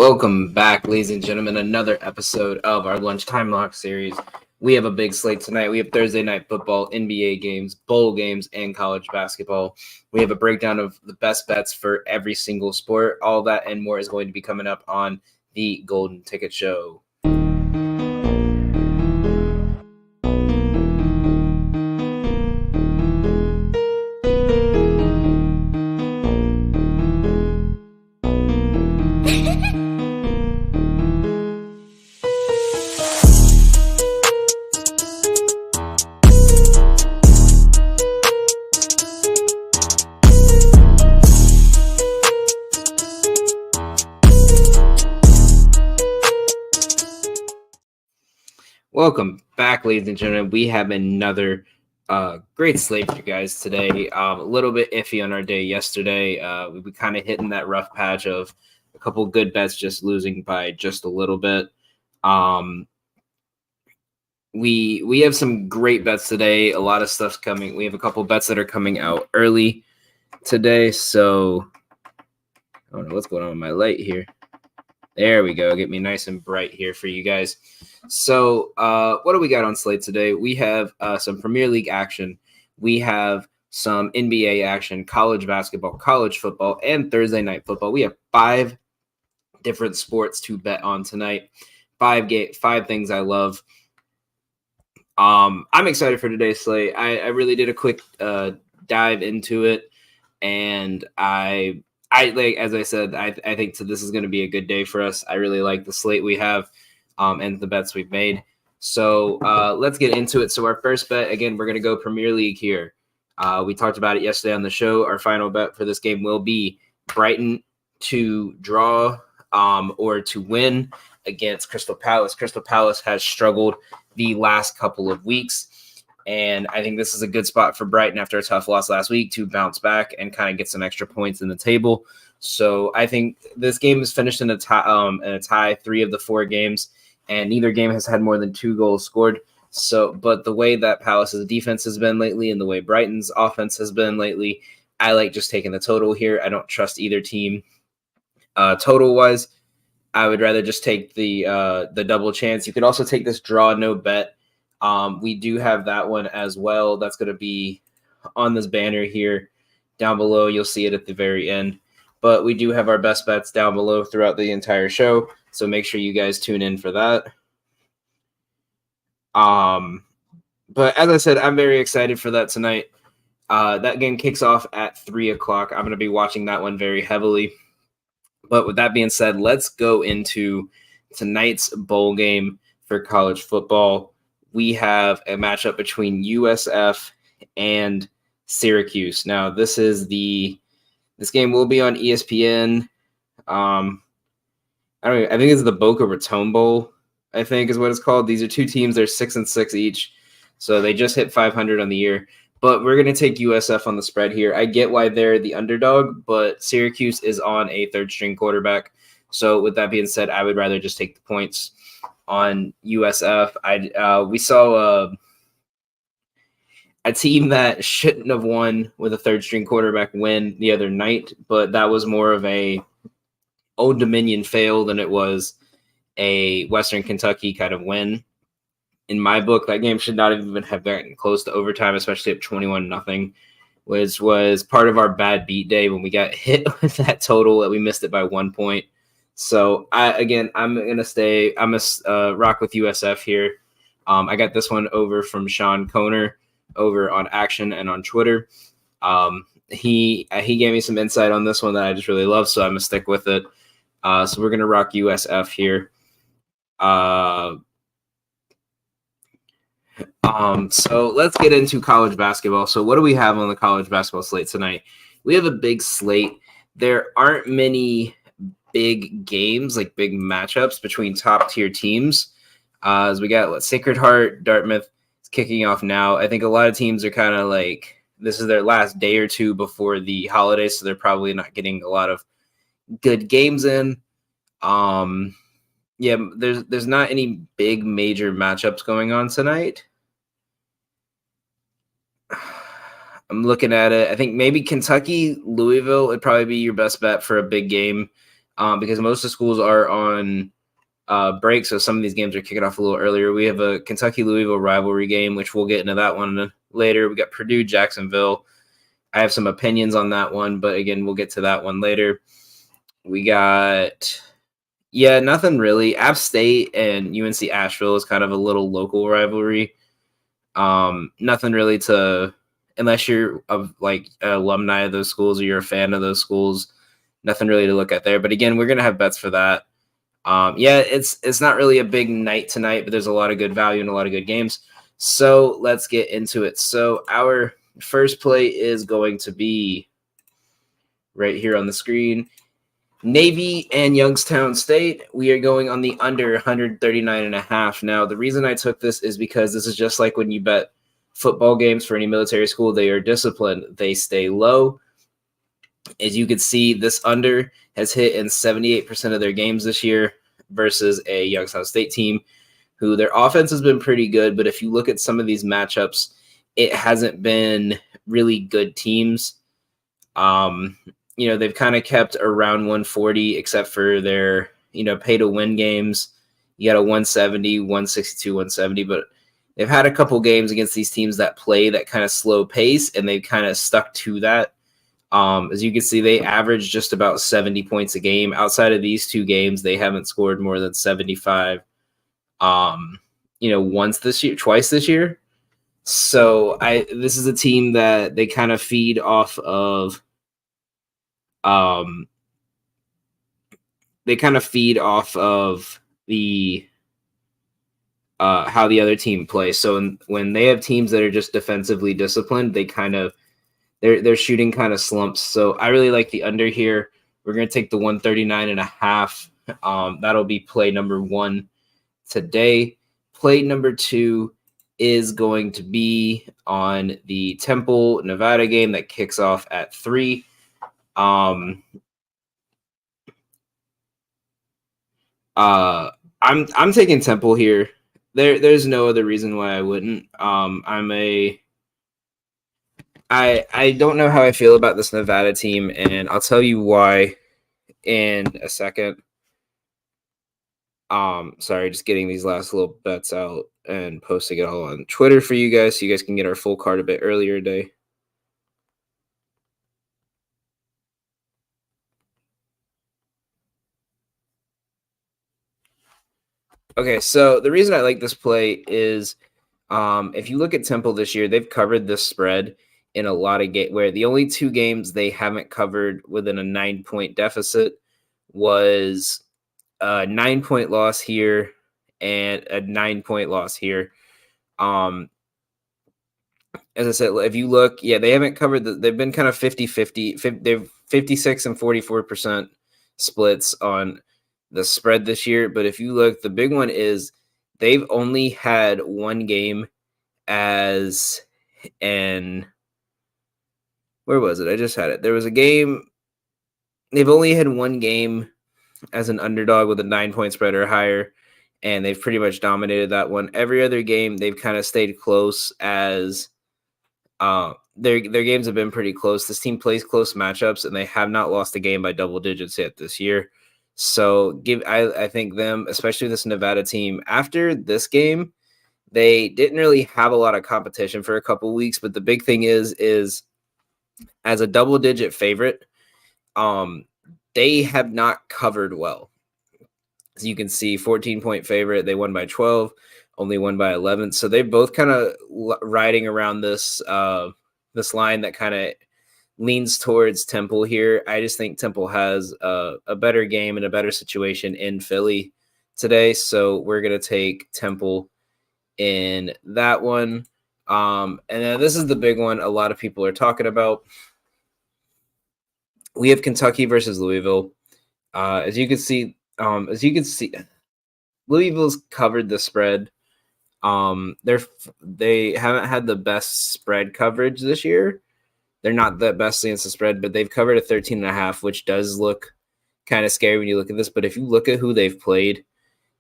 Welcome back, ladies and gentlemen. Another episode of our Lunchtime Locks series. We have a big slate tonight. We have Thursday night football, NBA games, bowl games, and college basketball. We have a breakdown of the best bets for every single sport. All that and more is going to be coming up on the Golden Ticket Show. Welcome back, ladies and gentlemen. We have another great slate for you guys today. A little bit iffy on our day yesterday. We were kind of hitting that rough patch of a couple good bets just losing by just a little bit. We have some great bets today. A lot of stuff's coming. We have a couple bets that are coming out early today. So I don't know what's going on with my light here. There we go. Get me nice and bright here for you guys. So what do we got on slate today? We have some Premier League action. We have some NBA action, college basketball, college football, and Thursday night football. We have 5 different sports to bet on tonight. 5 things I love. I'm excited for today's slate. I really did a quick dive into it, and I like, as I said, I think this is going to be a good day for us. I really like the slate we have and the bets we've made. So let's get into it. So our first bet, again, we're going to go Premier League here. We talked about it yesterday on the show. Our final bet for this game will be Brighton to draw or to win against Crystal Palace. Crystal Palace has struggled the last couple of weeks. And I think this is a good spot for Brighton after a tough loss last week to bounce back and kind of get some extra points in the table. So I think this game is finished in a tie, 3 of the 4 games, and neither game has had more than 2 goals scored. So, but the way that Palace's defense has been lately and the way Brighton's offense has been lately, I like just taking the total here. I don't trust either team total-wise. I would rather just take the double chance. You could also take this draw no bet. We do have that one as well. That's going to be on this banner here down below. You'll see it at the very end. But we do have our best bets down below throughout the entire show. So make sure you guys tune in for that. But as I said, I'm very excited for that tonight. That game kicks off at 3 o'clock. I'm going to be watching that one very heavily. But with that being said, let's go into tonight's bowl game for college football. We have a matchup between USF and Syracuse. Now, this game will be on ESPN. I think it's the Boca Raton Bowl, I think is what it's called. These are 2 teams. They're 6-6 each. So they just hit 500 on the year. But we're going to take USF on the spread here. I get why they're the underdog, but Syracuse is on a 3rd-string quarterback. So with that being said, I would rather just take the points on USF. We saw a team that shouldn't have won with a 3rd-string quarterback win the other night, but that was more of a Old Dominion fail than it was a Western Kentucky kind of win. In my book, that game should not even have gotten close to overtime, especially at 21-0, which was part of our bad beat day when we got hit with that total that we missed it by 1 point. So I'm going to rock with USF here. I got this one over from Sean Koner over on Action and on Twitter. He gave me some insight on this one that I just really love, so I'm going to stick with it. So we're going to rock USF here. So let's get into college basketball. So what do we have on the college basketball slate tonight? We have a big slate. There aren't many big games, like big matchups between top tier teams. As we got Sacred Heart, Dartmouth is kicking off now. I think a lot of teams are kind of like, this is their last day or 2 before the holidays, so they're probably not getting a lot of good games in. There's not any big major matchups going on tonight. I'm looking at it. I think maybe Kentucky, Louisville would probably be your best bet for a big game. because most of the schools are on break, so some of these games are kicking off a little earlier. We have a Kentucky-Louisville rivalry game, which we'll get into that one later. We got Purdue-Jacksonville. I have some opinions on that one, but again, we'll get to that one later. We got, nothing really. App State and UNC Asheville is kind of a little local rivalry. Nothing really to, unless you're an alumni of those schools or you're a fan of those schools, nothing really to look at there. But again, we're going to have bets for that. It's not really a big night tonight, but there's a lot of good value and a lot of good games. So let's get into it. So our first play is going to be right here on the screen. Navy and Youngstown State. We are going on the under 139.5. Now, the reason I took this is because this is just like when you bet football games for any military school. They are disciplined. They stay low. As you can see, this under has hit in 78% of their games this year versus a Youngstown State team who their offense has been pretty good. But if you look at some of these matchups, it hasn't been really good teams. They've kind of kept around 140 except for their, pay to win games. You got a 170, 162, 170, but they've had a couple games against these teams that play that kind of slow pace, and they've kind of stuck to that. As you can see, they average just about 70 points a game. Outside of these two games, they haven't scored more than 75, twice this year. So this is a team that they kind of feed off of. They kind of feed off of the how the other team plays. So when they have teams that are just defensively disciplined, they kind of their shooting kind of slumps. So I really like the under here. We're going to take the 139.5. That'll be play number 1 today. Play number 2 is going to be on the Temple, Nevada game that kicks off at 3. I'm taking Temple here. There's no other reason why I wouldn't. I don't know how I feel about this Nevada team, and I'll tell you why in a second. Sorry, just getting these last little bets out and posting it all on Twitter for you guys so you guys can get our full card a bit earlier today. Okay, so the reason I like this play is if you look at Temple this year, they've covered this spread in a lot of games where the only 2 games they haven't covered within a 9-point deficit was a 9-point loss here and a 9-point loss here. As I said, if you look, they haven't covered they've been kind of 50-50. They've 56 and 44% splits on the spread this year. But if you look, the big one is they've only had one game as an, where was it? I just had it. There was a game. They've only had one game as an underdog with a 9-point spread or higher, and they've pretty much dominated that one. Every other game, they've kind of stayed close as their games have been pretty close. This team plays close matchups, and they have not lost a game by double digits yet this year. So I think them, especially this Nevada team, after this game, they didn't really have a lot of competition for a couple weeks. But the big thing is as a double-digit favorite, they have not covered well. As you can see, 14-point favorite. They won by 12, only won by 11. So they're both kind of riding around this this line that kind of leans towards Temple here. I just think Temple has a better game and a better situation in Philly today. So we're going to take Temple in that one. And then this is the big one a lot of people are talking about. We have Kentucky versus Louisville. As you can see, Louisville's covered the spread. They haven't had the best spread coverage this year. They're not the best against the spread, but they've covered a 13.5, which does look kind of scary when you look at this. But if you look at who they've played,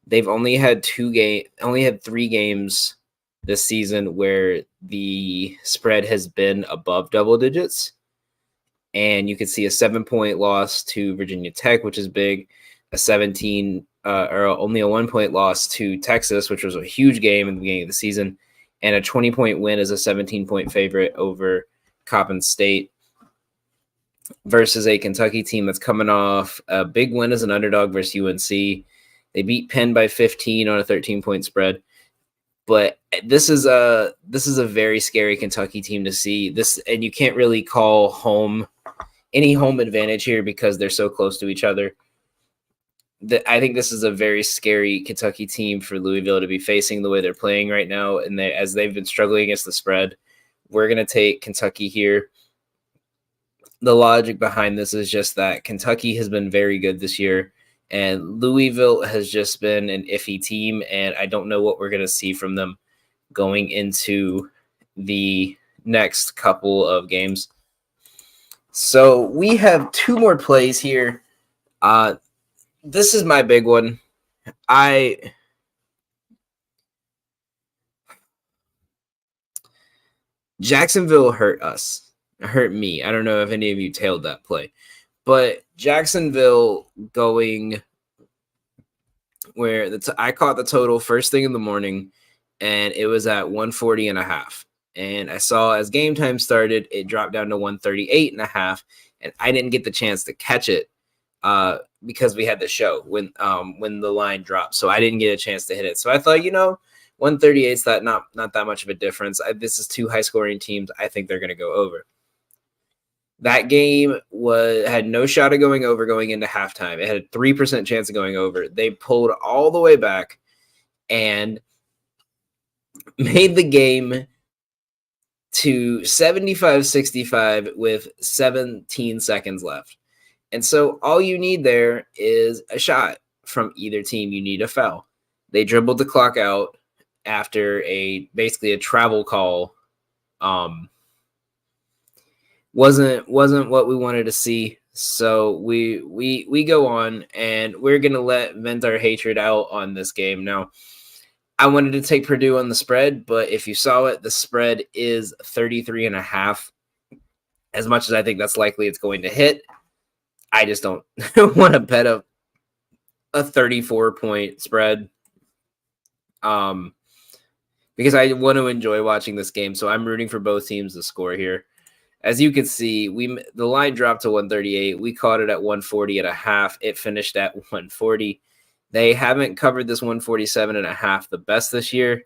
they've only had 3 games this season where the spread has been above double digits. and you could see a 7-point loss to Virginia Tech, which is big, a 17 or only a 1-point loss to Texas, which was a huge game in the beginning of the season, and a 20-point win as a 17-point favorite over Coppin State versus a Kentucky team that's coming off a big win as an underdog versus UNC. They beat Penn by 15 on a 13-point spread. But this is a very scary Kentucky team to see. This, and you can't really call any home advantage here because they're so close to each other. I think this is a very scary Kentucky team for Louisville to be facing the way they're playing right now, and as they've been struggling against the spread. We're going to take Kentucky here. The logic behind this is just that Kentucky has been very good this year, and Louisville has just been an iffy team, and I don't know what we're going to see from them going into the next couple of games. So we have 2 more plays here. This is my big one. Jacksonville hurt me. I don't know if any of you tailed that play, but Jacksonville going where I caught the total first thing in the morning, and it was at 140.5. And I saw as game time started, it dropped down to 138.5, and I didn't get the chance to catch it because we had the show when the line dropped, so I didn't get a chance to hit it. So I thought, 138 is not that much of a difference. This is 2 high scoring teams. I think they're going to go over. That game had no shot of going over going into halftime. It had a 3% chance of going over. They pulled all the way back and made the game to 75-65 with 17 seconds left. And so all you need there is a shot from either team. You need a foul. They dribbled the clock out after basically a travel call. Wasn't what we wanted to see. So we go on, and we're gonna vent our hatred out on this game. Now, I wanted to take Purdue on the spread, but if you saw it, the spread is 33.5. As much as I think that's likely it's going to hit, I just don't want to bet a 34-point spread. Because I want to enjoy watching this game, so I'm rooting for both teams to score here. As you can see, the line dropped to 138. We caught it at 140.5. It finished at 140. They haven't covered this 147.5 the best this year,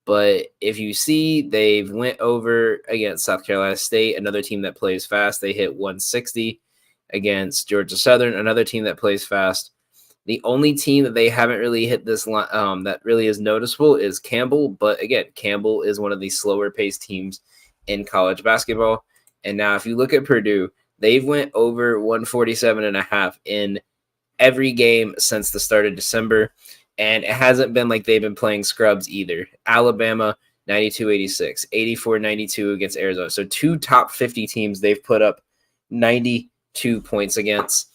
but if you see, they've went over against South Carolina State, another team that plays fast. They hit 160 against Georgia Southern, another team that plays fast. The only team that they haven't really hit this that really is noticeable is Campbell, but again, Campbell is one of the slower-paced teams in college basketball. And now if you look at Purdue, they've went over 147.5 in every game since the start of December, and it hasn't been like they've been playing scrubs either. Alabama, 92-86, 84-92 against Arizona. So 2 top 50 teams they've put up 92 points against.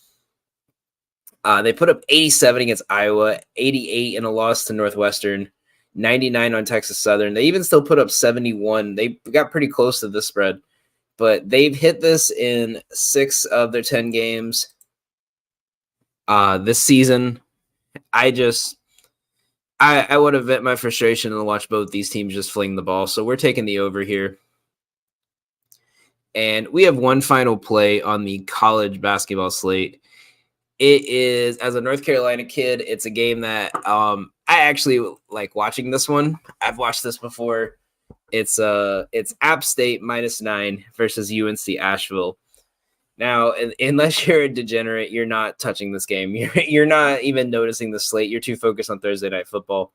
They put up 87 against Iowa, 88 in a loss to Northwestern, 99 on Texas Southern. They even still put up 71. They got pretty close to this spread, but they've hit this in 6 of their 10 games this season. I want to vent my frustration and watch both these teams just fling the ball. So we're taking the over here. And we have one final play on the college basketball slate. It is, as a North Carolina kid, it's a game that I actually like watching this one. I've watched this before. It's App State -9 versus UNC Asheville. Now, unless you're a degenerate, you're not touching this game. You're not even noticing the slate. You're too focused on Thursday Night Football.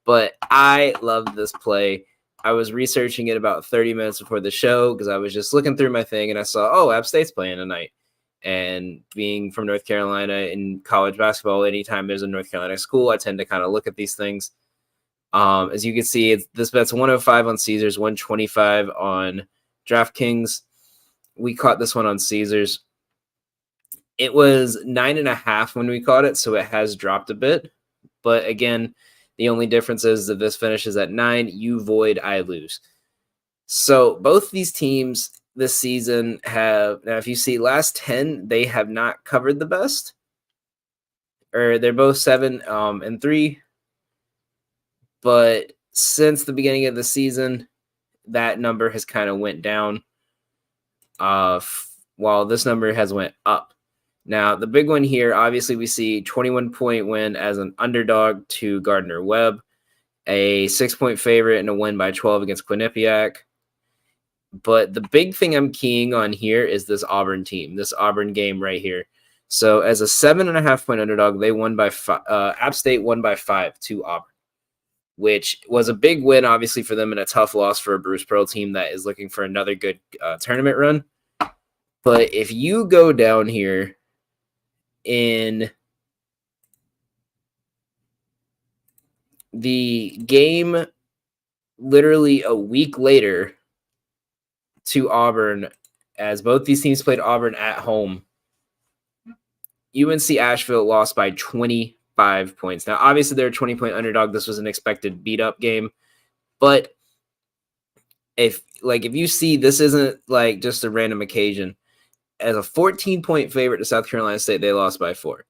But I love this play. I was researching it about 30 minutes before the show because I was just looking through my thing and I saw, App State's playing tonight. And being from North Carolina in college basketball, anytime there's a North Carolina school, I tend to kind of look at these things. As you can see, this bet's 105 on Caesars, 125 on DraftKings. We caught this one on Caesars. It was 9.5 when we caught it, so it has dropped a bit. But again, the only difference is that this finishes at 9. You void, I lose. So both these teams, this season have, now if you see last 10, they have not covered the best, or they're both 7-3. But since the beginning of the season, that number has kind of went down, while this number has went up. Now, the big one here, obviously, we see 21-point win as an underdog to Gardner-Webb, a 6-point favorite, and a win by 12 against Quinnipiac. But the big thing I'm keying on here is this Auburn team, this Auburn game right here. So as a 7.5-point underdog, they won by App State won by 5 to Auburn, which was a big win, obviously, for them, and a tough loss for a Bruce Pearl team that is looking for another good tournament run. But if you go down here in the game literally a week later to Auburn, as both these teams played Auburn at home, UNC Asheville lost by 25 points. Now, obviously, they're a 20-point underdog. This was an expected beat-up game. But if you see, this isn't like just a random occasion. As a 14-point favorite to South Carolina State, they lost by 4.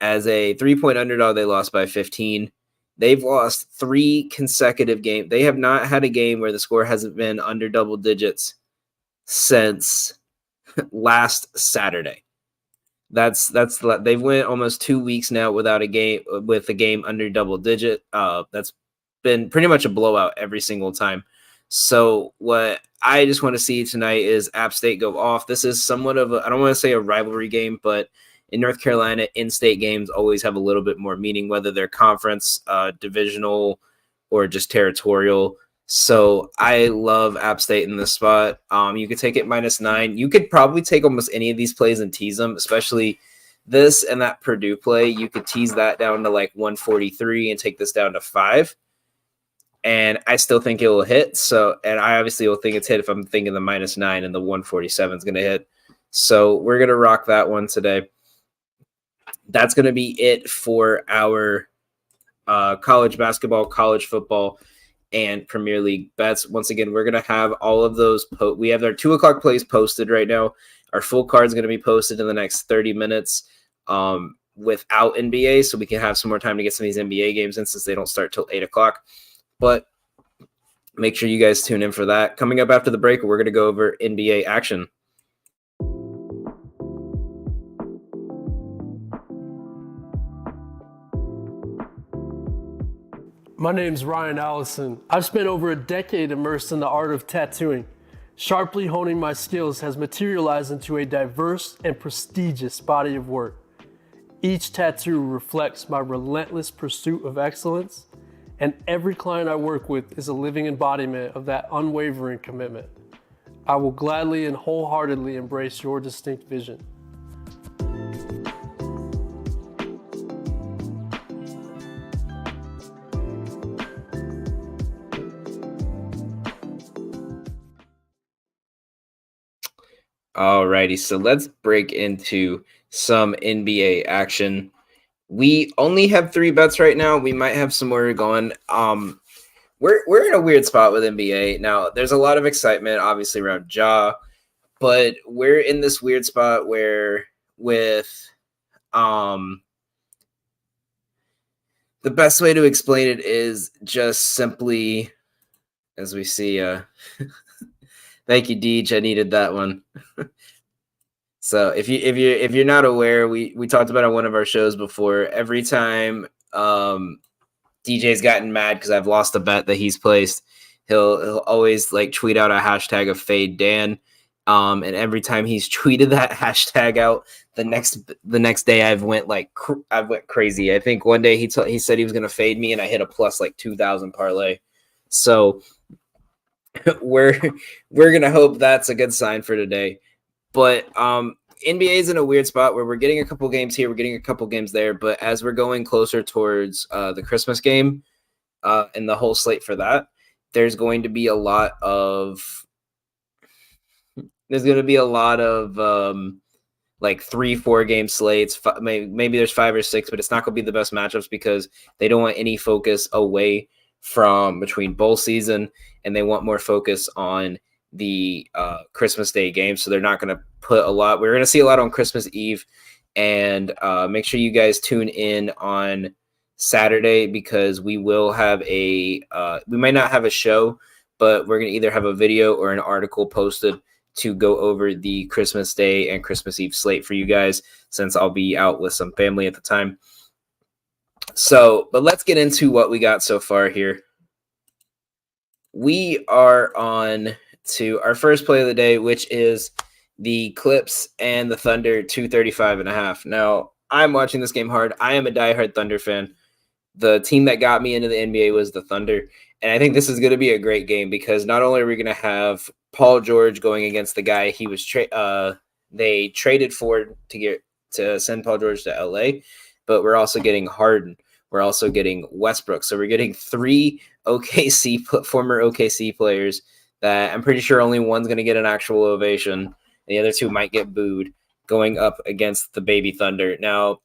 As a 3-point underdog, they lost by 15. They've lost 3 consecutive games. They have not had a game where the score hasn't been under double digits since last Saturday. They've went almost 2 weeks now without a game, with a game under double digit. That's been pretty much a blowout every single time. So what I just want to see tonight is App State go off. This is somewhat of I don't want to say a rivalry game, but in North Carolina, in-state games always have a little bit more meaning, whether they're conference, divisional, or just territorial. So I love App State in this spot. You could take it -9. You could probably take almost any of these plays and tease them, especially this and that Purdue play. You could tease that down to like 143 and take this down to 5. And I still think it will hit. So, and I obviously will think it's hit if I'm thinking the -9 and the 147 is going to hit. So we're going to rock that one today. That's going to be it for our college basketball, college football, and Premier League bets. Once again, we're going to have all of those. We have our 2 o'clock plays posted right now. Our full card is going to be posted in the next 30 minutes without NBA, so we can have some more time to get some of these NBA games in since they don't start till 8 o'clock. But make sure you guys tune in for that. Coming up after the break, we're going to go over NBA action. My name's Ryan Allison. I've spent over a decade immersed in the art of tattooing. Sharply honing my skills has materialized into a diverse and prestigious body of work. Each tattoo reflects my relentless pursuit of excellence, and every client I work with is a living embodiment of that unwavering commitment. I will gladly and wholeheartedly embrace your distinct vision. Alrighty, so let's break into some NBA action. We only have 3 bets right now. We might have some more going. We're in a weird spot with NBA now. There's a lot of excitement, obviously, around Ja, but we're in this weird spot where with the best way to explain it is just simply, as we see, thank you, Deej. I needed that one. So if you're not aware, we talked about it on one of our shows before. Every time DJ's gotten mad because I've lost a bet that he's placed, he'll always like tweet out a hashtag of Fade Dan. And every time he's tweeted that hashtag out, the next day I went crazy. I think one day he said he was gonna fade me, and I hit a plus like 2,000 parlay. So we're gonna hope that's a good sign for today. But NBA is in a weird spot where we're getting a couple games here, we're getting a couple games there. But as we're going closer towards the Christmas game and the whole slate for that, there's going to be a lot of like 3-4 game slates. Maybe there's 5 or 6, but it's not going to be the best matchups because they don't want any focus away from between bowl season, and they want more focus on the Christmas Day game, so they're not going to put a lot. We're going to see a lot on Christmas Eve, and make sure you guys tune in on Saturday because we will have we might not have a show, but we're going to either have a video or an article posted to go over the Christmas Day and Christmas Eve slate for you guys, since I'll be out with some family at the time. So, but let's get into what we got so far here. We are on to our first play of the day, which is the Clips and the Thunder 235.5. Now, I'm watching this game hard. I am a diehard Thunder fan. The team that got me into the NBA was the Thunder. And I think this is going to be a great game because not only are we going to have Paul George going against the guy he was they traded for to send Paul George to LA, but we're also getting Harden. We're also getting Westbrook. So we're getting 3 former OKC players that I'm pretty sure only one's going to get an actual ovation. The other 2 might get booed going up against the baby Thunder. Now,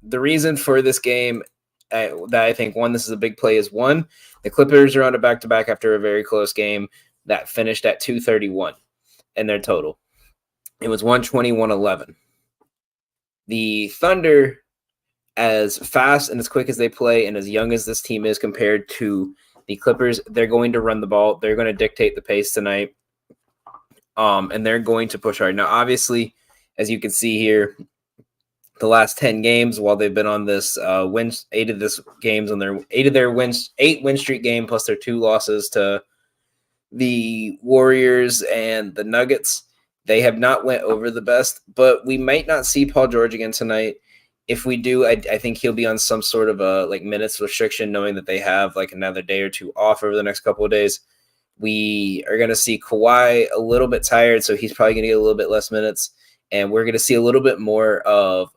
the reason for this game that I think, this is a big play is one, the Clippers are on a back-to-back after a very close game that finished at 231 in their total. It was 120-111. The Thunder, as fast and as quick as they play and as young as this team is compared to the Clippers, they're going to run the ball. They're going to dictate the pace tonight, and they're going to push hard. Now, obviously, as you can see here, the last 10 games, while they've been on this 8 win streak game, plus their 2 losses to the Warriors and the Nuggets, they have not went over the best. But we might not see Paul George again tonight. If we do, I think he'll be on some sort of a minutes restriction, knowing that they have another day or 2 off over the next couple of days. We are going to see Kawhi a little bit tired, so he's probably going to get a little bit less minutes. And we're going to see a little bit more of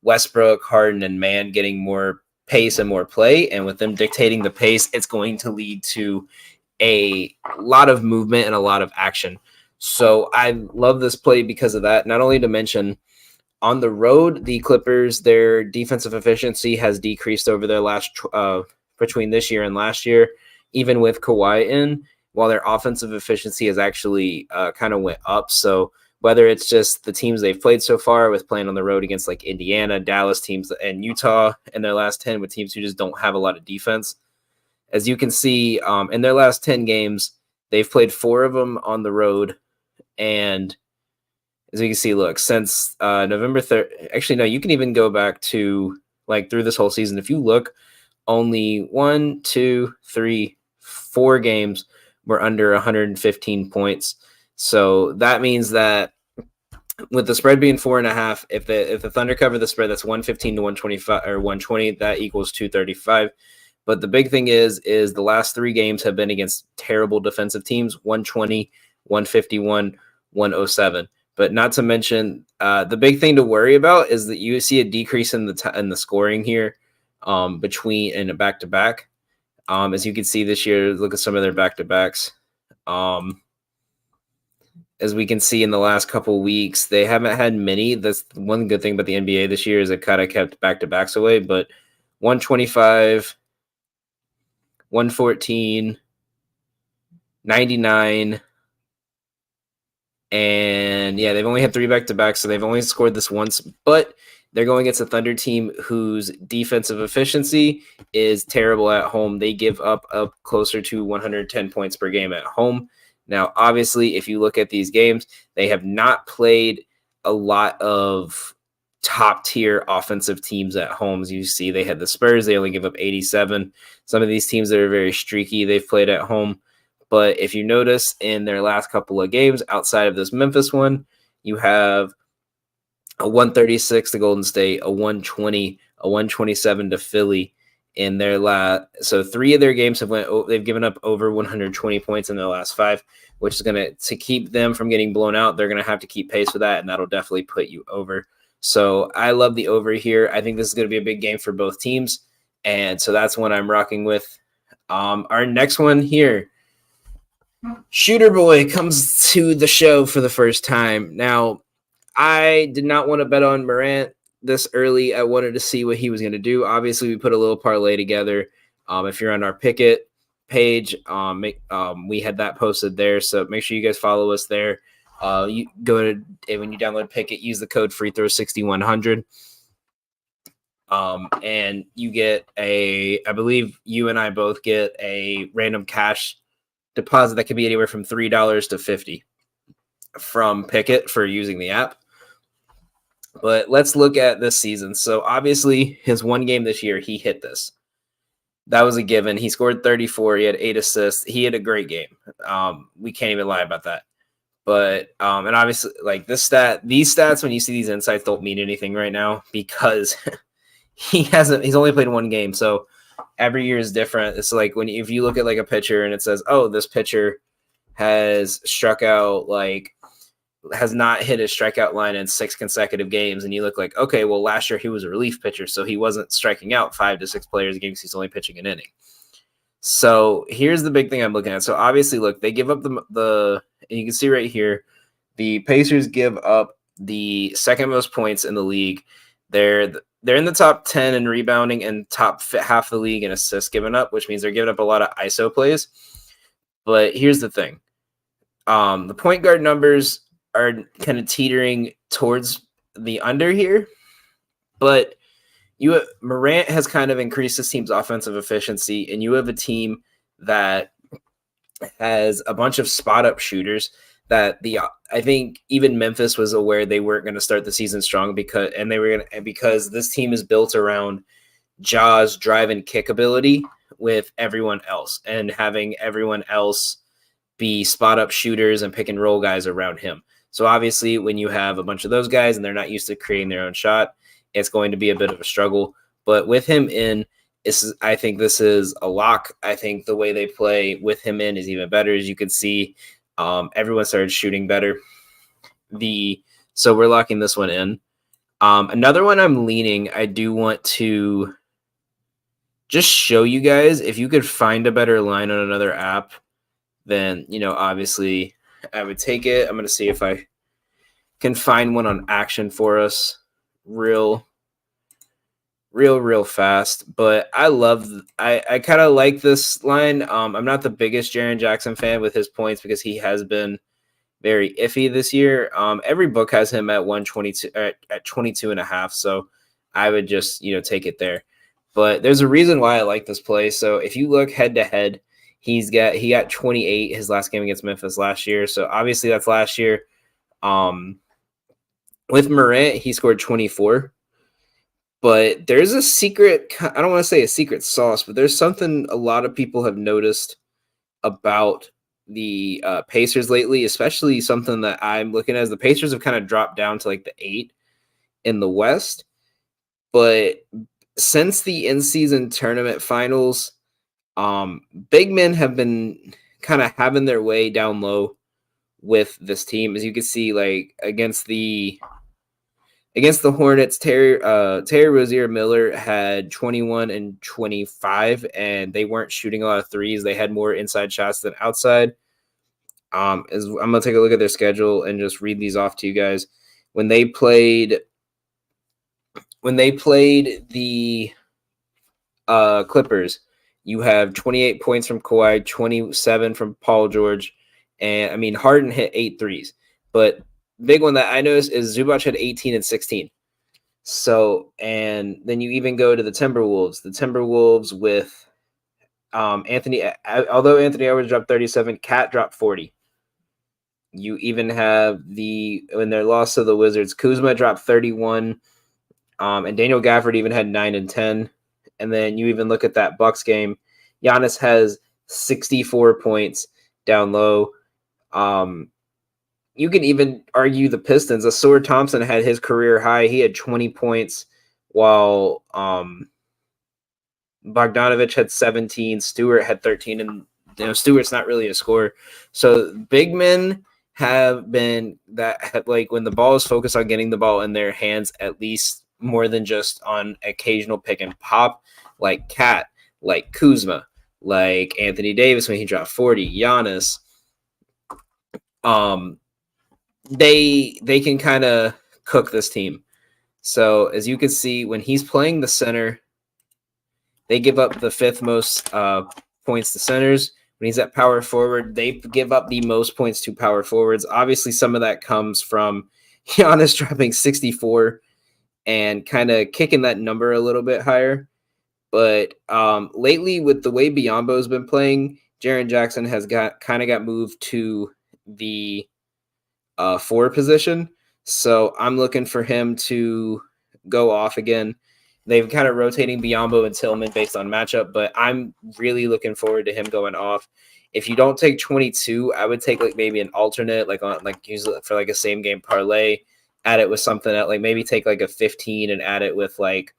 Westbrook, Harden, and Mann getting more pace and more play. And with them dictating the pace, it's going to lead to a lot of movement and a lot of action. So I love this play because of that. Not only to mention, on the road, the Clippers, their defensive efficiency has decreased over their between this year and last year, even with Kawhi in, while their offensive efficiency has actually kind of went up. So whether it's just the teams they've played so far with playing on the road against Indiana, Dallas teams, and Utah in their last 10 with teams who just don't have a lot of defense. As you can see, in their last 10 games, they've played 4 of them on the road. And as you can see, look, since November 3rd, actually, no, you can even go back to through this whole season. If you look, only 1, 2, 3, 4 games were under 115 points. So that means that with the spread being 4.5, if the Thunder cover the spread, that's 115 to 125 or 120, that equals 235. But the big thing is the last 3 games have been against terrible defensive teams: 120, 151, 107. But not to mention, the big thing to worry about is that you see a decrease in the scoring here between in a back-to-back. As you can see this year, look at some of their back-to-backs. As we can see in the last couple weeks, they haven't had many. That's one good thing about the NBA this year, is it kind of kept back-to-backs away. But 125, 114, 99, and yeah, they've only had 3 back-to-backs, so they've only scored this once. But they're going against a Thunder team whose defensive efficiency is terrible at home. They give up closer to 110 points per game at home. Now, obviously, if you look at these games, they have not played a lot of top-tier offensive teams at home. As you see, they had the Spurs. They only give up 87. Some of these teams that are very streaky, they've played at home. But if you notice, in their last couple of games, outside of this Memphis one, you have a 136 to Golden State, a 120, a 127 to Philly. In their so 3 of their games they've given up over 120 points in their last 5, which is going to keep them from getting blown out. They're going to have to keep pace with that, and that'll definitely put you over. So I love the over here. I think this is going to be a big game for both teams, and so that's one I'm rocking with. Our next one here, Shooter Boy comes to the show for the first time. Now, I did not want to bet on Morant this early. I wanted to see what he was going to do. Obviously, we put a little parlay together. If you're on our picket, page. We had that posted there, so make sure you guys follow us there. You go to when you download Pickett, use the code FreeThrow6100. And you get I believe you and I both get a random cash deposit that could be anywhere from $3 to $50 from Pickett for using the app. But let's look at this season. So obviously his one game this year, he hit this. That was a given. He scored 34. He had 8 assists. He had a great game. We can't even lie about that. But and obviously, like these stats, when you see these insights, don't mean anything right now because he's only played one game. So every year is different. It's like if you look at like a pitcher and it says, oh, this pitcher has struck out has not hit his strikeout line in 6 consecutive games, and you look like, okay, well, last year he was a relief pitcher, so he wasn't striking out 5 to 6 players a game because he's only pitching an inning. So here's the big thing I'm looking at. So obviously, look, they give up and you can see right here, the Pacers give up the second most points in the league. They're in the top 10 in rebounding and top half the league in assists given up, which means they're giving up a lot of ISO plays. But here's the thing. The point guard numbers are kind of teetering towards the under here, but Morant has kind of increased his team's offensive efficiency, and you have a team that has a bunch of spot-up shooters that I think even Memphis was aware they weren't going to start the season strong because this team is built around Ja's drive and kick ability with everyone else, and having everyone else be spot-up shooters and pick and roll guys around him. So obviously, when you have a bunch of those guys and they're not used to creating their own shot, it's going to be a bit of a struggle. But with him in, I think this is a lock. I think the way they play with him in is even better. As you can see, everyone started shooting better. So we're locking this one in. Another one I'm leaning, I do want to just show you guys, if you could find a better line on another app, then, obviously I would take it. I'm going to see if I can find one on action for us real fast. But I kind of like this line. I'm not the biggest Jaren Jackson fan with his points because he has been very iffy this year. Every book has him at 122 at 22.5. So I would just, take it there. But there's a reason why I like this play. So if you look head to head, he got 28 his last game against Memphis last year. So obviously that's last year. With Morant, he scored 24. But there's a secret, I don't want to say a secret sauce, but there's something a lot of people have noticed about the Pacers lately, especially something that I'm looking at. As the Pacers have kind of dropped down to like the 8 in the West. But since the in-season tournament finals, big men have been kind of having their way down low with this team. As you can see, like against the Hornets, Terry Rozier Miller had 21 and 25, and they weren't shooting a lot of threes. They had more inside shots than outside. I'm going to take a look at their schedule and just read these off to you guys. When they played the Clippers, you have 28 points from Kawhi, 27 from Paul George, and Harden hit 8 threes. But big one that I noticed is Zubac had 18 and 16. So, and then you even go to the Timberwolves. The Timberwolves with although Anthony Edwards dropped 37, Cat dropped 40. You even have when their loss to the Wizards, Kuzma dropped 31, and Daniel Gafford even had 9 and 10. And then you even look at that Bucks game, Giannis has 64 points down low. You can even argue the Pistons. Asur Thompson had his career high. He had 20 points, while Bogdanovich had 17. Stewart had 13, and Stewart's not really a scorer. So big men have been when the ball is focused on getting the ball in their hands, at least more than just on occasional pick and pop, like Cat, like Kuzma, like Anthony Davis when he dropped 40, Giannis. They can kind of cook this team. So as you can see, when he's playing the center, they give up the fifth most points to centers. When he's at power forward, they give up the most points to power forwards. Obviously, some of that comes from Giannis dropping 64 and kind of kicking that number a little bit higher. But lately, with the way Biyombo's been playing, Jaren Jackson has got moved to the 4 position. So I'm looking for him to go off again. They've kind of rotating Biyombo and Tillman based on matchup, but I'm really looking forward to him going off. If you don't take 22, I would take like maybe an alternate, use it for like a same game parlay, add it with something that like maybe take like a 15 and add it with like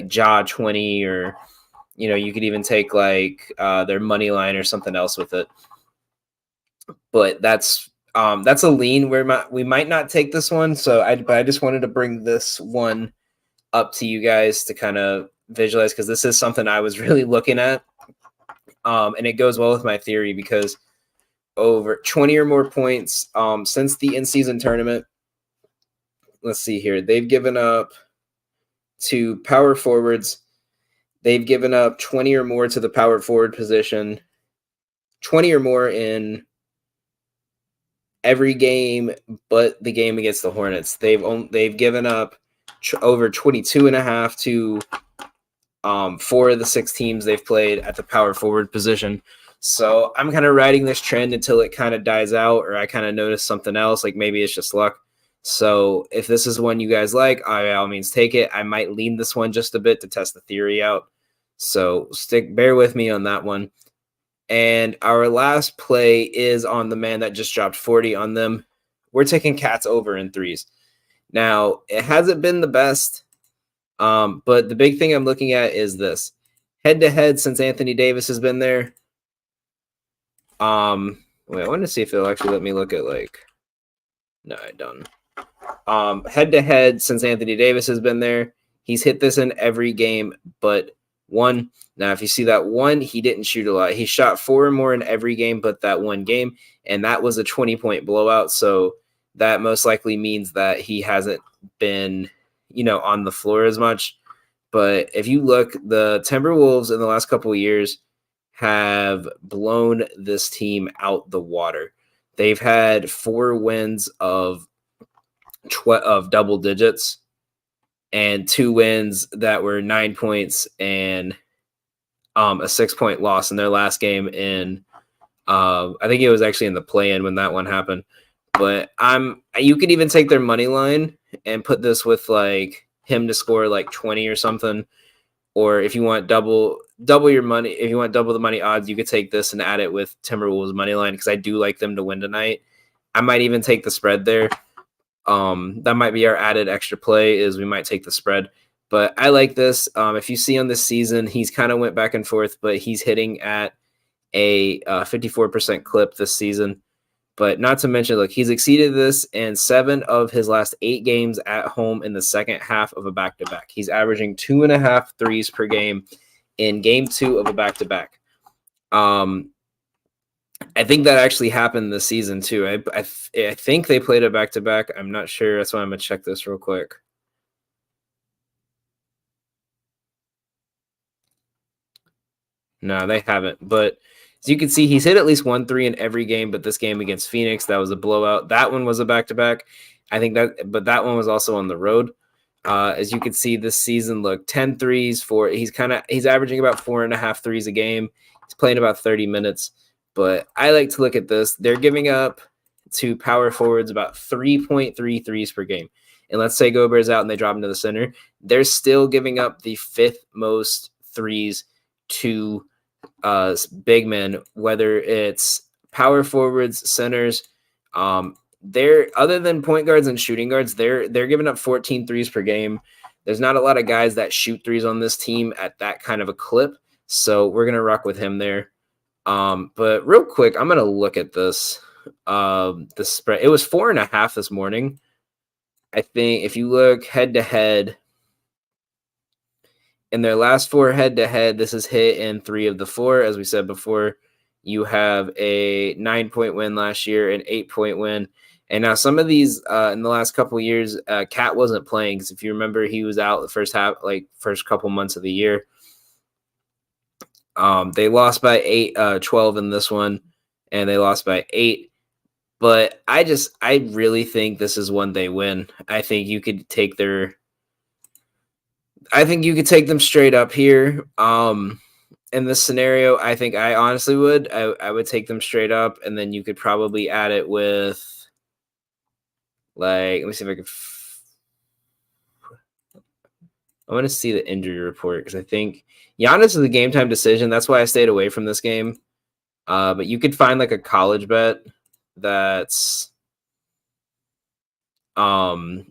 Ja 20, or you could even take like their money line or something else with it. But that's a lean where we might not take this one. But I just wanted to bring this one up to you guys to kind of visualize, because this is something I was really looking at. And it goes well with my theory, because over 20 or more points since the in-season tournament. Let's see here. They've given up to power forwards. They've given up 20 or more to the power forward position, 20 or more in every game but the game against the Hornets. They've given up over 22.5 to 4 of the 6 teams they've played at the power forward position. So I'm kind of riding this trend until it kind of dies out, or I kind of notice something else, like maybe it's just luck. So if this is one you guys like, by all means take it. I might lean this one just a bit to test the theory out. So bear with me on that one. And our last play is on the man that just dropped 40 on them. We're taking Cats over in 3s. Now, it hasn't been the best, but the big thing I'm looking at is this. Head-to-head since Anthony Davis has been there. Wait, I want to see if it'll actually let me look at No, I don't. Head-to-head since Anthony Davis has been there. He's hit this in every game but 1. Now, if you see that 1, he didn't shoot a lot. He shot 4 or more in every game but that one game, and that was a 20-point blowout. So that most likely means that he hasn't been, on the floor as much. But if you look, the Timberwolves in the last couple of years have blown this team out the water. They've had 4 wins of double digits, and 2 wins that were 9 points, and a 6-point loss in their last game in I think it was actually in the play-in when that one happened. But you could even take their money line and put this with like him to score like 20 or something. Or if you want double your money, if you want double the money odds, you could take this and add it with Timberwolves money line, because I do like them to win tonight. I might even take the spread there. That might be our added extra play, is we might take the spread. But I like this. If you see on this season, he's kind of went back and forth, but he's hitting at a 54% clip this season. But not to mention, look, he's exceeded this in 7 of his last 8 games at home in the second half of a back-to-back. He's averaging 2.5 threes per game in game 2 of a back-to-back. I think that actually happened this season too. I think they played a back-to-back. I'm not sure. That's why I'm going to check this real quick. No, they haven't. But as you can see, he's hit at least 1 3 in every game, but this game against Phoenix, that was a blowout. That one was a back-to-back. But that one was also on the road. As you can see this season, look, 10 threes he's averaging about 4.5 threes a game. He's playing about 30 minutes. But I like to look at this. They're giving up to power forwards about 3.3 threes per game. And let's say Gobert's out and they drop him to the center. They're still giving up the 5th most threes to big men, whether it's power forwards, centers. They're, other than point guards and shooting guards, they're giving up 14 threes per game. There's not a lot of guys that shoot threes on this team at that kind of a clip. So we're going to rock with him there. But real quick, I'm going to look at this. The spread, it was 4.5 this morning. I think if you look head to head, in their last 4 head to head, this is hit in 3 of the 4. As we said before, you have a 9-point win last year, an 8-point win. And now some of these in the last couple of years, Cat wasn't playing, because if you remember, he was out the first couple months of the year. They lost by 12 in this one, and they lost by 8. But I really think this is one they win. I think you could take them straight up here. In this scenario, I think I honestly would. I would take them straight up, and then you could probably add it with, like, let me see if I can. I want to see the injury report because I think Giannis is a game time decision. That's why I stayed away from this game. But you could find like a college bet that's no,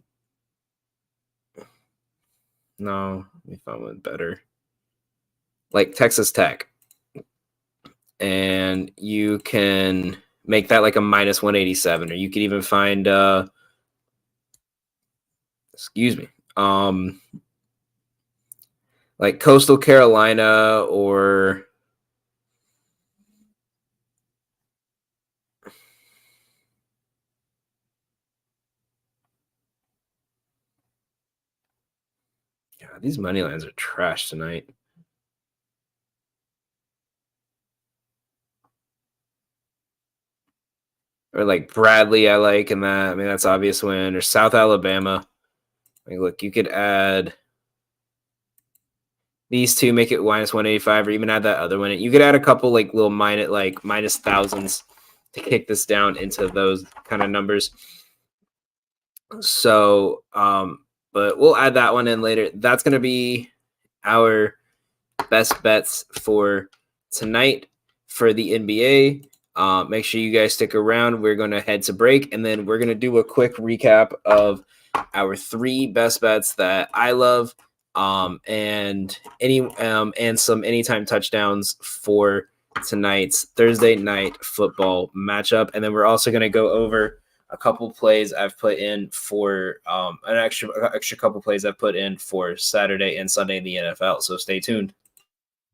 let me find one better. Like Texas Tech. And you can make that like a minus 187, or you could even find like Coastal Carolina, or God, these money lines are trash tonight. Or like Bradley, I like in that. I mean, that's obvious win. Or South Alabama. Like, look, you could add these two, make it minus 185, or even add that other one. You could add a couple like little minus thousands to kick this down into those kind of numbers. So, but we'll add that one in later. That's going to be our best bets for tonight for the NBA. Make sure you guys stick around. We're going to head to break, and then we're going to do a quick recap of our 3 best bets that I love, and some anytime touchdowns for tonight's Thursday night football matchup. And then we're also going to go over a couple plays I've put in for an extra couple plays I've put in for Saturday and Sunday in the NFL. So stay tuned.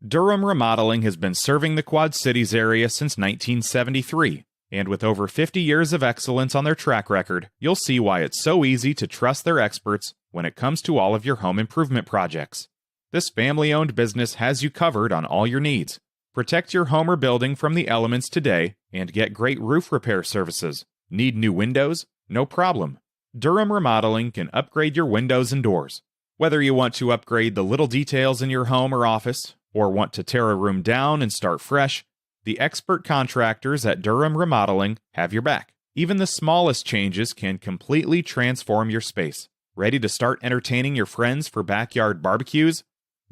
Durham Remodeling has been serving the Quad Cities area since 1973, and with over 50 years of excellence on their track record, you'll see why it's so easy to trust their experts when it comes to all of your home improvement projects. This family-owned business has you covered on all your needs. Protect your home or building from the elements today and get great roof repair services. Need new windows? No problem. Durham Remodeling can upgrade your windows and doors. Whether you want to upgrade the little details in your home or office, or want to tear a room down and start fresh, the expert contractors at Durham Remodeling have your back. Even the smallest changes can completely transform your space. Ready to start entertaining your friends for backyard barbecues?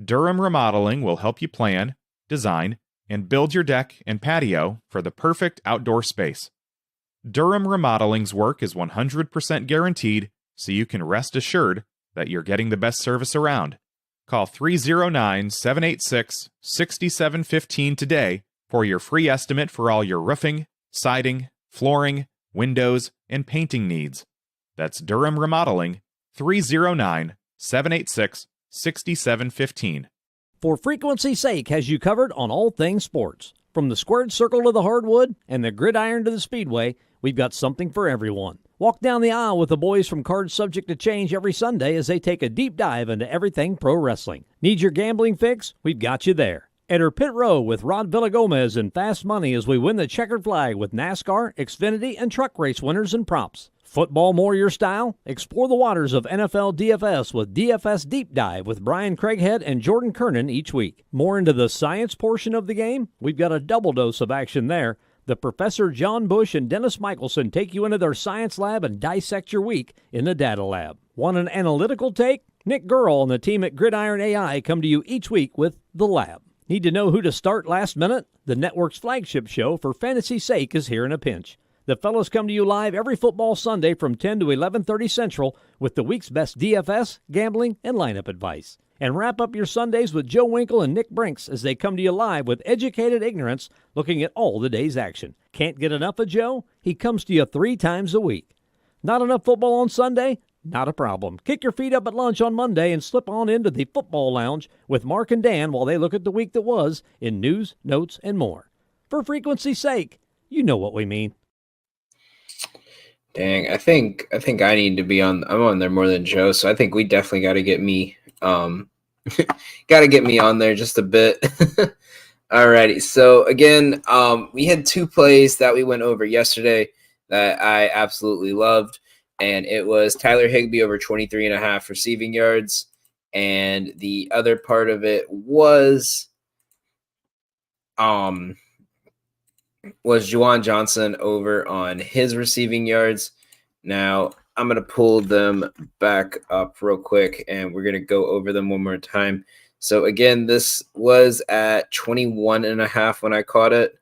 Durham Remodeling will help you plan, design, and build your deck and patio for the perfect outdoor space. Durham Remodeling's work is 100% guaranteed, so you can rest assured that you're getting the best service around. Call 309-786-6715 today for your free estimate for all your roofing, siding, flooring, windows, and painting needs. That's Durham Remodeling, 309-786-6715. For frequency's sake has you covered on all things sports. From the squared circle to the hardwood and the gridiron to the speedway, we've got something for everyone. Walk down the aisle with the boys from Cards Subject to Change every Sunday as they take a deep dive into everything pro wrestling. Need your gambling fix? We've got you there. Enter Pit Row with Rod Villagomez and Fast Money as we win the checkered flag with NASCAR, Xfinity, and truck race winners and props. Football more your style? Explore the waters of NFL DFS with DFS Deep Dive with Brian Craighead and Jordan Kernan each week. More into the science portion of the game? We've got a double dose of action there. The Professor John Bush and Dennis Michelson take you into their science lab and dissect your week in the data lab. Want an analytical take? Nick Gurl and the team at Gridiron AI come to you each week with The Lab. Need to know who to start last minute? The network's flagship show, For Fantasy's Sake, is here in a pinch. The fellows come to you live every football Sunday from 10 to 11:30 Central with the week's best DFS, gambling, and lineup advice. And wrap up your Sundays with Joe Winkle and Nick Brinks as they come to you live with educated ignorance looking at all the day's action. Can't get enough of Joe? He comes to you 3 times a week. Not enough football on Sunday? Not a problem. Kick your feet up at lunch on Monday and slip on into the football lounge with Mark and Dan while they look at the week that was in news, notes, and more. For frequency's sake, you know what we mean. Dang, I think I need to be on. I'm on there more than Joe, so I think we definitely got to get me, got to get me on there just a bit. Alrighty. So again, we had two plays that we went over yesterday that I absolutely loved, and it was Tyler Higbee over 23.5 receiving yards, and the other part of it was Juwan Johnson over on his receiving yards. Now I'm gonna pull them back up real quick, and we're gonna go over them one more time. So again, this was at 21.5 when I caught it.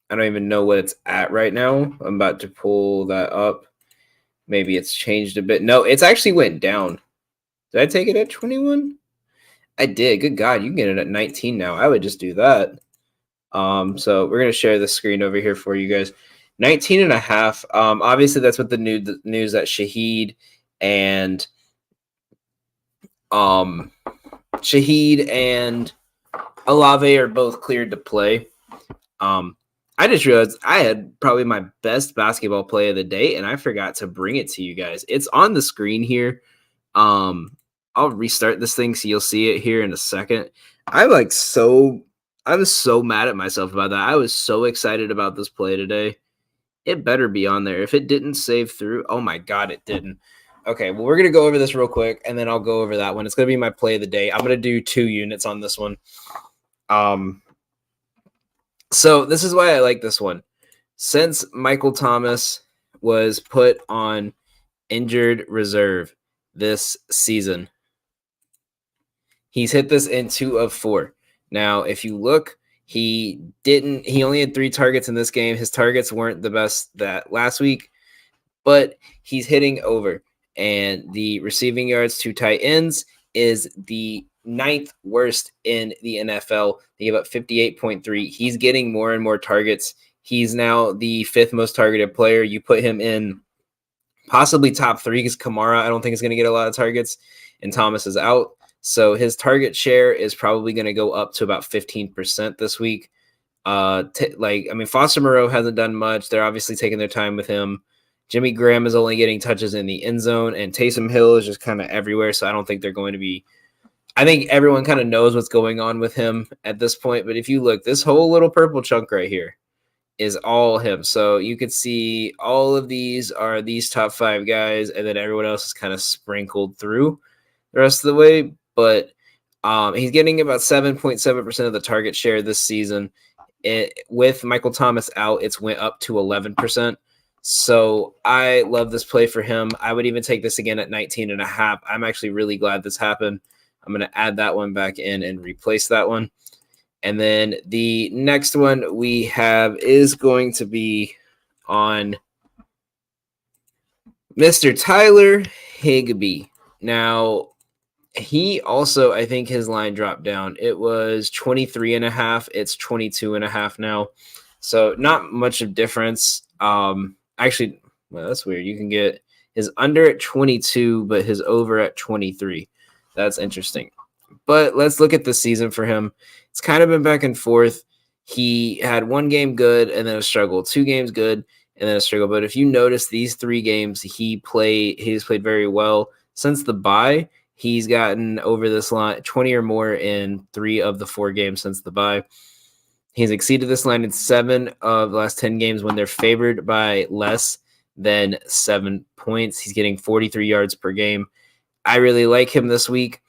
I don't even know what it's at right now. I'm about to pull that up. Maybe it's changed a bit. No, it's actually went down. Did I take it at 21? I did. Good God, you can get it at 19 now. I would just do that. So we're going to share the screen over here for you guys. 19.5. Obviously that's what the news that Shaheed and Olave are both cleared to play. I just realized I had probably my best basketball play of the day, and I forgot to bring it to you guys. It's on the screen here. I'll restart this thing so you'll see it here in a second. I was so mad at myself about that. I was so excited about this play today. It better be on there. If it didn't save through, oh my God, it didn't. Okay, well, we're going to go over this real quick, and then I'll go over that one. It's going to be my play of the day. I'm going to do 2 units on this one. So this is why I like this one. Since Michael Thomas was put on injured reserve this season, he's hit this in 2 of 4. Now, if you look, he only had 3 targets in this game. His targets weren't the best that last week, but he's hitting over. And the receiving yards to tight ends is the 9th worst in the NFL. They give up 58.3. He's getting more and more targets. He's now the 5th most targeted player. You put him in possibly top 3 because Kamara, I don't think, is going to get a lot of targets, and Thomas is out. So his target share is probably going to go up to about 15% this week. Foster Moreau hasn't done much. They're obviously taking their time with him. Jimmy Graham is only getting touches in the end zone, and Taysom Hill is just kind of everywhere. So I don't think they're going to be. I think everyone kind of knows what's going on with him at this point. But if you look, this whole little purple chunk right here is all him. So you could see all of these are these top 5 guys, and then everyone else is kind of sprinkled through the rest of the way. But he's getting about 7.7% of the target share this season. With Michael Thomas out, it's went up to 11%. So I love this play for him. I would even take this again at 19.5. I'm actually really glad this happened. I'm going to add that one back in and replace that one. And then the next one we have is going to be on Mr. Tyler Higbee. Now, he also, I think his line dropped down. It was 23.5. It's 22.5 now. So not much of difference. Actually, well, that's weird. You can get his under at 22, but his over at 23. That's interesting. But let's look at the season for him. It's kind of been back and forth. He had 1 game good and then a struggle, 2 games good and then a struggle. But if you notice these 3 games, he's played very well. Since the bye, he's gotten over this line 20 or more in 3 of the 4 games since the bye. He's exceeded this line in 7 of the last 10 games when they're favored by less than 7 points. He's getting 43 yards per game. I really like him this week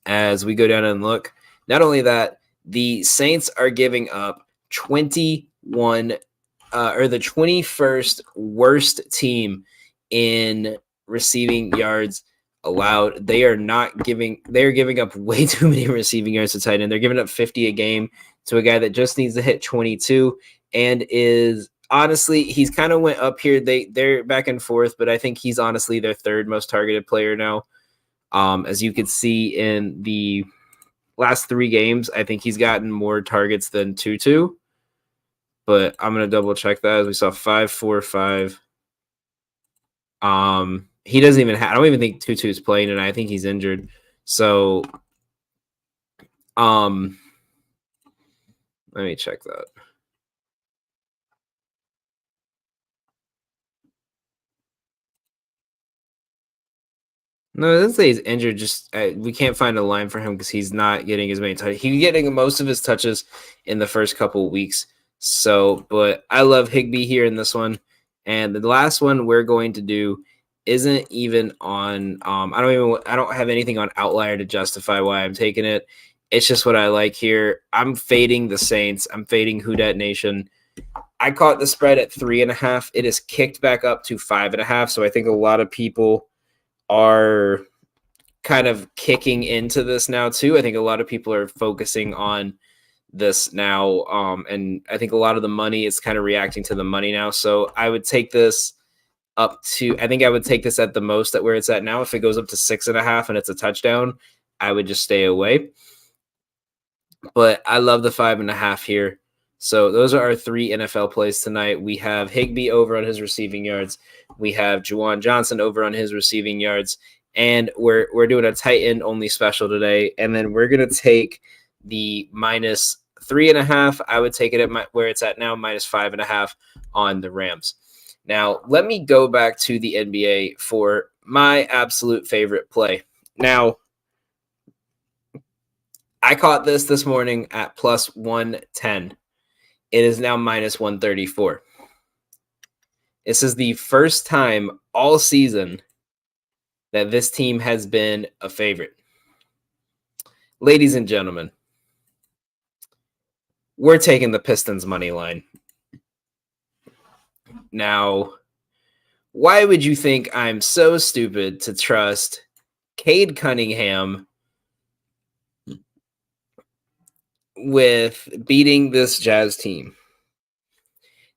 as we go down and look. Not only that, the Saints are giving up the 21st worst team in receiving yards allowed. They are giving up way too many receiving yards to tight end. They're giving up 50 a game to a guy that just needs to hit 22 and is honestly, he's kind of went up here. They're back and forth, but I think he's honestly their 3rd most targeted player now. As you could see in the last 3 games, I think he's gotten more targets than Tutu, but I'm going to double check that as we saw 5, 4, 5. He doesn't even I don't even think Tutu is playing, and I think he's injured. So, let me check that. No, it doesn't say he's injured. Just we can't find a line for him because he's not getting as many touches. He's getting most of his touches in the first couple of weeks. So, but I love Higbee here in this one. And the last one we're going to do isn't even on. I don't have anything on Outlier to justify why I'm taking it. It's just what I like here. I'm fading the Saints. I'm fading Who Dat Nation. I caught the spread at 3.5. It is kicked back up to 5.5. So I think a lot of people are kind of kicking into this now too. I think a lot of people are focusing on this now, and I think a lot of the money is kind of reacting to the money now. So I would take this up to, I think I would take this at the most at where it's at now. If it goes up to 6.5 and it's a touchdown, I would just stay away. But I love the 5.5 here. So those are our 3 NFL plays tonight. We have Higbee over on his receiving yards. We have Juwan Johnson over on his receiving yards. And we're doing a tight end only special today. And then we're going to take the minus 3.5. I would take it at where it's at now, minus 5.5 on the Rams. Now, let me go back to the NBA for my absolute favorite play. Now, I caught this morning at plus 110. It is now minus 134. This is the first time all season that this team has been a favorite. Ladies and gentlemen, we're taking the Pistons money line. Now, why would you think I'm so stupid to trust Cade Cunningham with beating this Jazz team?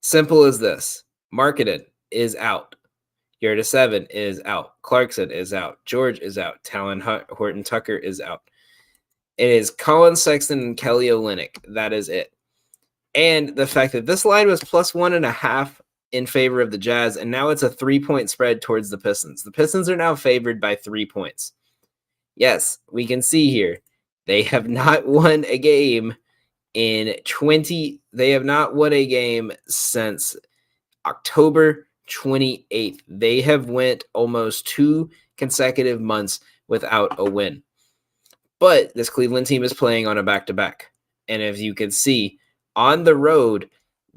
Simple as this. Marketed is out. Yerda 7 is out. Clarkson is out. George is out. Talon Horton Tucker is out. It is Colin Sexton and Kelly Olynyk. That is it. And the fact that this line was plus 1.5 in favor of the Jazz, and now it's a 3-point spread towards the Pistons. The Pistons are now favored by 3 points. Yes, we can see here. They have not won a game they have not won a game since October 28th. They have went almost 2 consecutive months without a win. But this Cleveland team is playing on a back-to-back. And as you can see, on the road,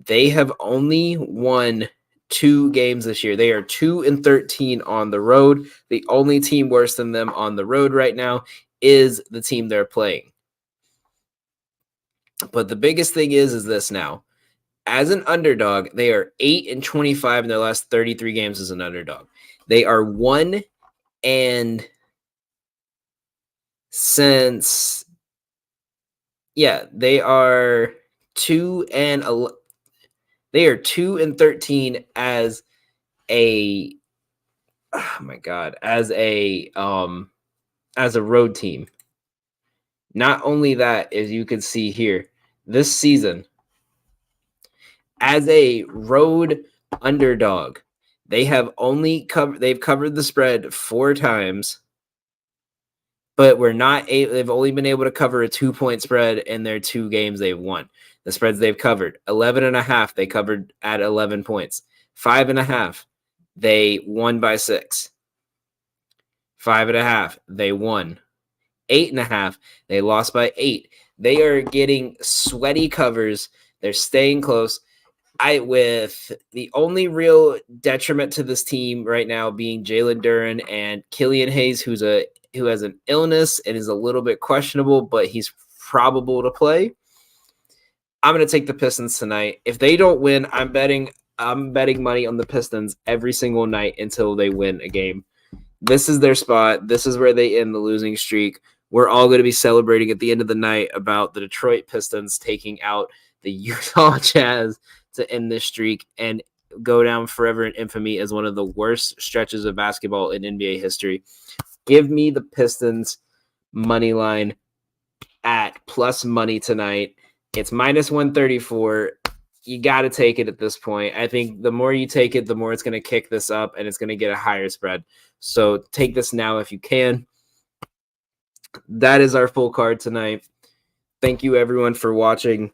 they have only won 2 games this year. They are 2-13 on the road. The only team worse than them on the road right now is the team they're playing. But the biggest thing is this now. As an underdog, they are 8-25 in their last 33 games as an underdog. They are 1 and since they are 2-13 as a as a road team. Not only that, as you can see here, this season, as a road underdog, they've covered the spread 4 times, but they've only been able to cover a 2-point spread in their 2 games they've won. The spreads they've covered, 11.5, they covered at 11 points. 5.5, they won by 6. 5.5, they won. 8.5, they lost by 8. They are getting sweaty covers. They're staying close. With the only real detriment to this team right now being Jalen Duren and Killian Hayes, who has an illness and is a little bit questionable, but he's probable to play. I'm going to take the Pistons tonight. If they don't win, I'm betting money on the Pistons every single night until they win a game. This is their spot. This is where they end the losing streak. We're all going to be celebrating at the end of the night about the Detroit Pistons taking out the Utah Jazz to end this streak and go down forever in infamy as one of the worst stretches of basketball in NBA history. Give me the Pistons money line at plus money tonight. It's minus 134. You got to take it at this point. I think the more you take it, the more it's going to kick this up and it's going to get a higher spread. So take this now if you can. That is our full card tonight. Thank you everyone for watching.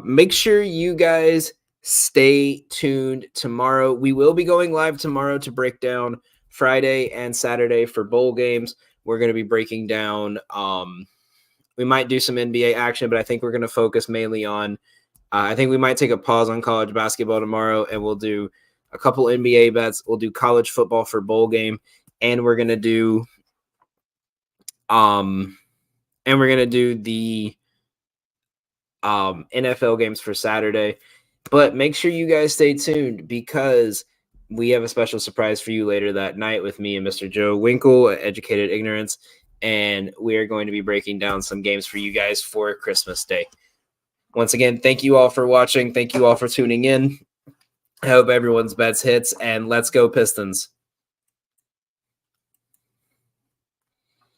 Make sure you guys stay tuned tomorrow. We will be going live tomorrow to break down Friday and Saturday for bowl games. We're going to be breaking down. We might do some NBA action, but I think we're going to focus mainly on. I think we might take a pause on college basketball tomorrow, and we'll do a couple NBA bets. We'll do college football for bowl game, and we're going to do the NFL games for Saturday. But make sure you guys stay tuned because we have a special surprise for you later that night with me and Mr. Joe Winkle at Educated Ignorance, and we are going to be breaking down some games for you guys for Christmas Day. Once again, thank you all for watching. Thank you all for tuning in. I hope everyone's bets hits, and let's go Pistons.